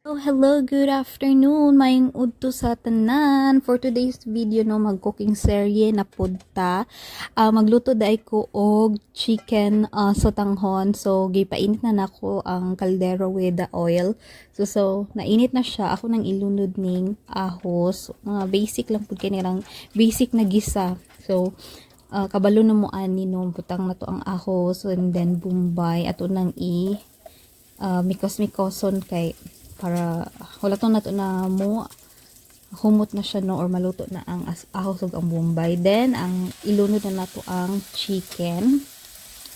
Oh, hello, good afternoon. Maayong udto sa tanan. For today's video no, mag-cooking serye na pudta. Magluto dai ko og chicken sotanghon. So gipainit na nako ang kaldero with the oil. So nainit na siya. Ako nang ilunod ning ahos. Mga basic lang pud kay nirang basic na gisa. So kabalo na mo ani no, butang na to ang ahos and then bumbay ato nang mikos-mikoson kay para wala to na to na mo humot na siya no or maluto na ang ahos ug ang bombay. Then ang ilunod na nato ang chicken.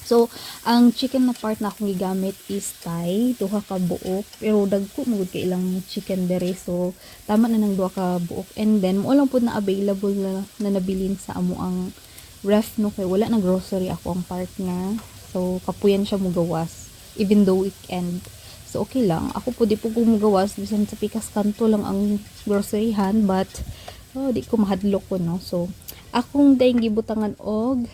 So ang chicken na part na akong gigamit is Thai, duha ka buok, pero dagko mo kay ilang chicken dere, so tama na nang duha ka buok. And then mo lang pud na available na nabilin sa amo ang ref no, kay wala na grocery ako ang part nga, so kapuyan siya mo gawas even though weekend. So, okay lang. Ako po, di po gumugawas. Bisan sa pikas kanto lang ang groceryhan. But, di ko mahadlok ko, no? So, akong dahing gibutangan og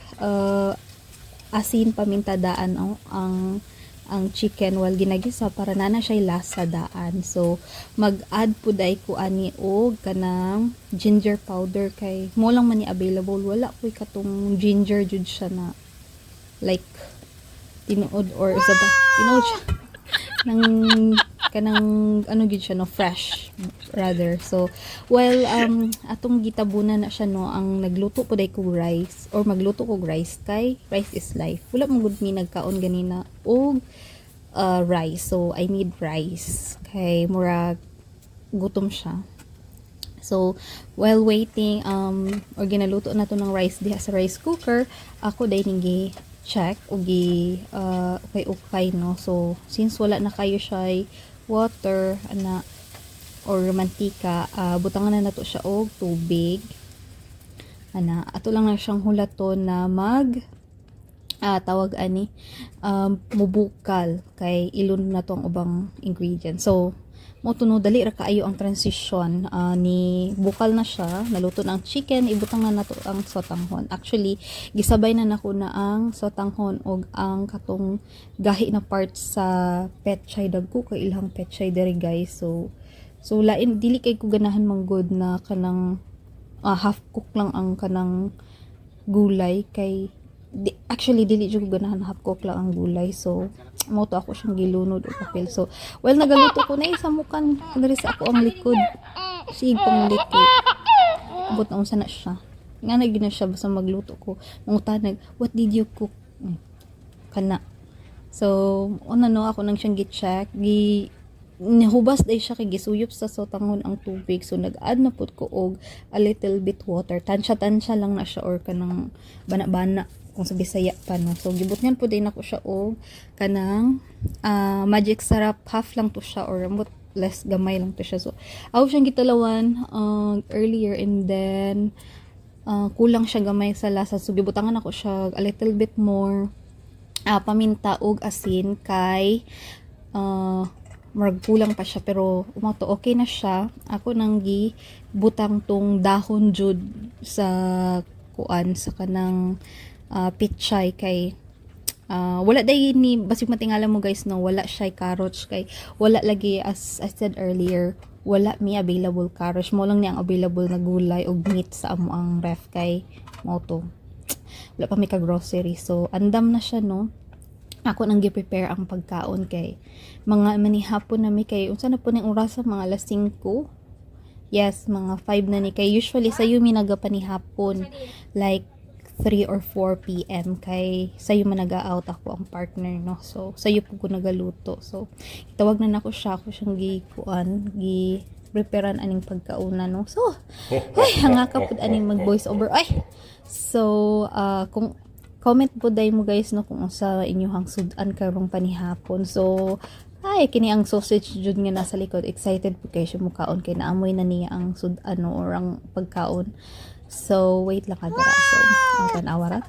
asin paminta daan ang chicken while ginagisa para nana siya lasa daan. So, mag-add po dahil ko ani og kanang ginger powder kay mo lang man ni available. Wala ko katong ginger jud siya na like tinuod or isa ba? Tinuod siya ng kanang ano gid siya no, fresh rather. So while atong gitabunan na siya no, ang nagluto po day ko rice or magluto ko rice kay rice is life. Wala man gud mi nagkaon ganina og rice, so I need rice kay mura gutom siya. So while waiting or ginaluto na to ng rice diha sa rice cooker, ako day ning check ugi ukay no. So since wala na kayo siya water ana or mantika, butangan na nato siya og tubig ana, ato lang na siyang hulaton na mag tawag ani mubukal kay ilun na to ang ubang ingredients. So mo tuno dali ra kaayo ang transition ni bukal na siya, naluto na ang chicken, ibutang na nato ang sotanghon. Actually gisabay na nako na ang sotanghon og ang katong gahi na part sa petchay. Dagko kay ilang petchay dere guys. So lain dili kay ko ganahan manggod na kanang half cook lang ang kanang gulay kay actually dili jud ko ganahan half cook lang ang gulay. So mo to ako siyang gilunod o papel. So well nagaluto ko na isa mukan diri sa ako ang likod sig pang liki abot na unsa na siya nga na gina siya basta magluto ko mangutanag what did you cook kana. So una no ako nang siyang gi-check nahubas day siya kay gisuyop sa sotanghon ang tubig. So nag-add na pud ko og a little bit water, tansya lang na siya or kanang bana-bana kung sa Bisaya pa no. So gibot niyan pud din ako siya og kanang magic syrup, half lang to siya or less gamay lang to siya. So ako siyang gitalawan earlier and then kulang siya gamay sa lasa, so gibutangan ako siya a little bit more paminta og asin kay kulang pa siya, pero umato okay na siya. Ako nang gibutang tong dahon jud sa kuan sa kanang pitchay kay wala day ni basig matingala mo guys no, wala siya carrots kay wala lagi, as I said earlier, wala mi available carrots. Mo lang ni ang available na gulay og meat sa amo ang ref kay mo to wala pa mi ka grocery. So andam na siya no, ako nang gi-prepare ang pagkaon kay mga manihapon na mi kay unsa na po ning oras, mga alas 5. Yes, mga 5 na ni kay usually sayo mi nagapanihapon like 3 or 4 PM kay sayo man naga-out ako ang partner no. So sayo po ko nagaluto. So itawag na nako siya, ako siyang preparean aning pagkauna no. So ay hanga ka pud aning mag voice over ay. So kung comment po day mo guys no kung sa inyong sudan karong panihapon. So ay kini ang sausage jud nga nasa likod, excited po kayo siya mukaon kay naamoy na niya ang sudan no, or ang pagkaon. So wait lang kadara. So tanawara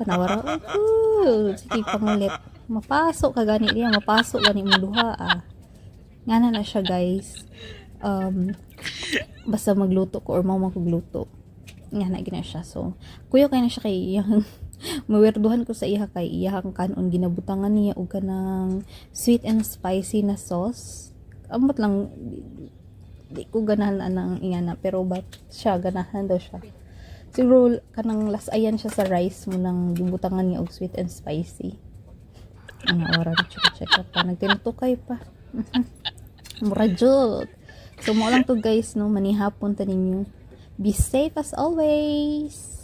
sige pangulit, mapasok ka gani diya, mapasok gani mo duha ngana na siya guys. Basta magluto ko or mao magluto ngana gina siya. So kuyo kay na siya kay iyang mawerduhan ko sa iha kay iyang kanon ginabutangan niya og kanang sweet and spicy na sauce. Amot lang di ko ganahan ang ingana, pero but siya ganahan daw siya. Siguro kanang lasayan siya sa rice mo nang gibutangan niya og sweet and spicy. Ano oras check pa nagtinutukay pa. Mura jud. So mo lang to guys no, manihapon ta ninyo. Be safe as always.